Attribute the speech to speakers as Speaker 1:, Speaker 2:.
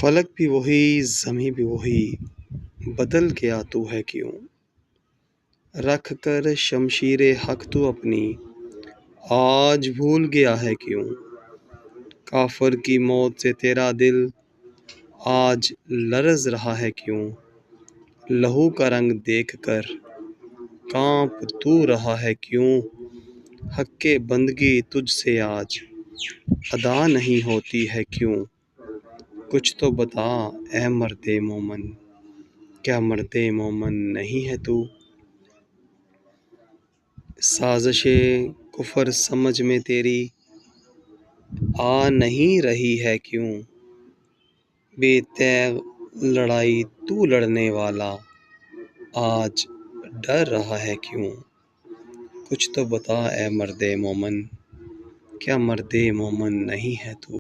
Speaker 1: فلک بھی وہی زمیں بھی وہی، بدل گیا تو ہے کیوں؟ رکھ کر شمشیر حق تو اپنی، آج بھول گیا ہے کیوں؟ کافر کی موت سے تیرا دل آج لرز رہا ہے کیوں؟ لہو کا رنگ دیکھ کر کانپ تو رہا ہے کیوں؟ حق کے بندگی تجھ سے آج ادا نہیں ہوتی ہے کیوں؟ کچھ تو بتا اے مرد مومن، کیا مرد مومن نہیں ہے تو؟ سازش کفر سمجھ میں تیری آ نہیں رہی ہے کیوں؟ بے تیغ لڑائی تو لڑنے والا آج ڈر رہا ہے کیوں؟ کچھ تو بتا اے مرد مومن، کیا مرد مومن نہیں ہے تو؟